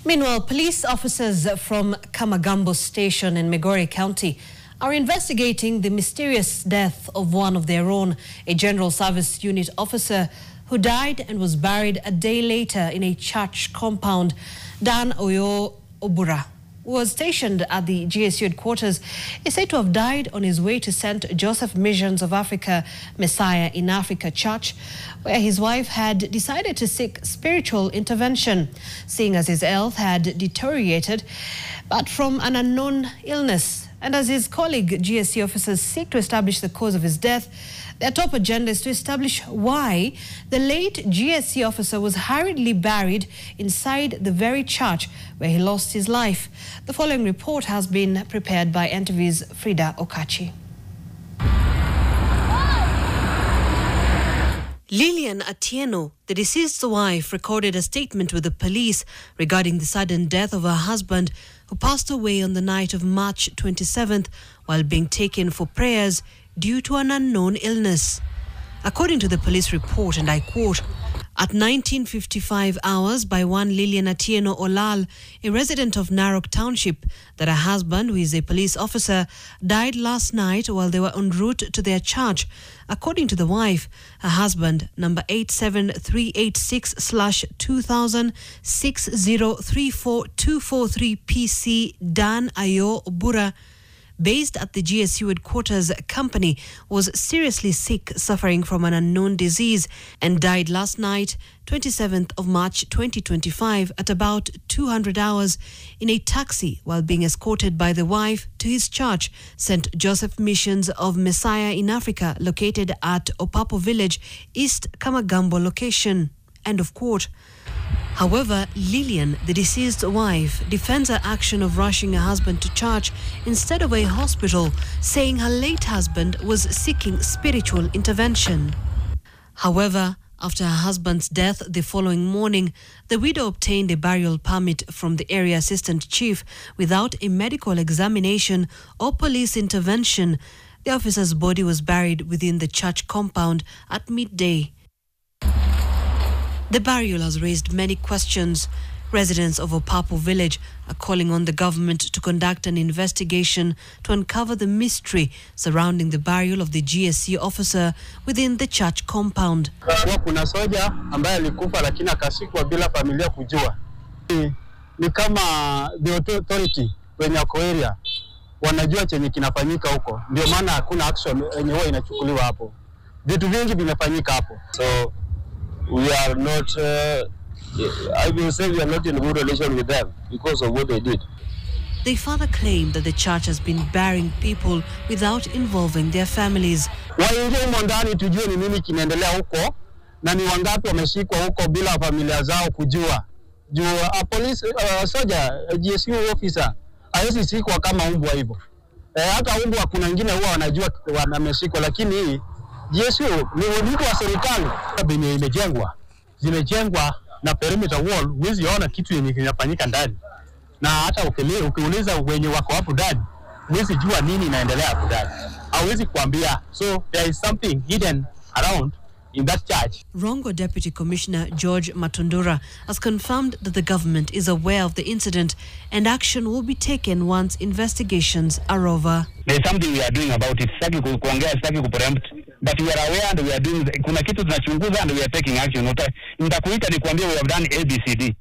Meanwhile, police officers from Kamagambo Station in Migori County are investigating the mysterious death of one of their own, a General Service Unit officer who died and was buried a day later in a church compound. Dan Oyo Obura, who was stationed at the GSU headquarters, is said to have died on his way to St. Joseph Missions of Africa Messiah in Africa Church, where his wife had decided to seek spiritual intervention, seeing as his health had deteriorated, but from an unknown illness. And as his colleague GSU officers seek to establish the cause of his death, their top agenda is to establish why the late GSU officer was hurriedly buried inside the very church where he lost his life. The following report has been prepared by NTV's Frida Okachi. Lillian Atieno, the deceased's wife, recorded a statement with the police regarding the sudden death of her husband, who passed away on the night of March 27th while being taken for prayers due to an unknown illness. According to the police report, and I quote, "At 19:55 hours by one Lillian Atieno Olal, a resident of Narok Township, that her husband, who is a police officer, died last night while they were en route to their church. According to the wife, her husband, number 87386/200060342243 PC Dan Ayo Obura, based at the GSU headquarters company, was seriously sick, suffering from an unknown disease, and died last night, 27th of March 2025, at about 200 hours in a taxi while being escorted by the wife to his church, St. Joseph Missions of Messiah in Africa, located at Opapo Village, East Kamagambo location." End of quote. However, Lillian, the deceased wife, defends her action of rushing her husband to church instead of a hospital, saying her late husband was seeking spiritual intervention. However, after her husband's death the following morning, the widow obtained a burial permit from the area assistant chief without a medical examination or police intervention. The officer's body was buried within the church compound at midday. The burial has raised many questions. Residents of Opapo Village are calling on the government to conduct an investigation to uncover the mystery surrounding the burial of the GSU officer within the church compound. Kuna soja ambaye alikufa lakini akasikwa bila familia kujua. Ni kama the authority wenye wako area wanajua chenye kinafanyika huko. Ndio maana hakuna action yenye huwa inachukuliwa hapo. Vitu vingi vimefanyika hapo. So we are not, I will say we are not in good relation with them because of what they did. They further claim that the church has been burying people without involving their families. Waingie humo ndani tujue ni nini kinaendelea huko na ni wangapi wameshikwa huko bila familia zao kujua. Juu police soja GSU officer hawezi shikwa kama umbwa hivyo. Hata umbwa kuna wengine huwa wanajua wameshikwa, lakini hii GSU ni mtu wa serikali. Zimejengwa na perimeter wall, huwezi ona kitu yenye kinafanyika ndani. Na hata ukiuliza wenye wako hapo ndani, huwezi jua nini inaendelea hapo ndani. Hawezi kuambia. So there is something hidden around in that church. Rongo Deputy Commissioner George Matondora has confirmed that the government is aware of the incident and action will be taken once investigations are over. There is something we are doing about it. But we are aware and we are doing, kuna kitu tunachunguza and we are taking action. Nitakuita nikuambia we have done ABCD.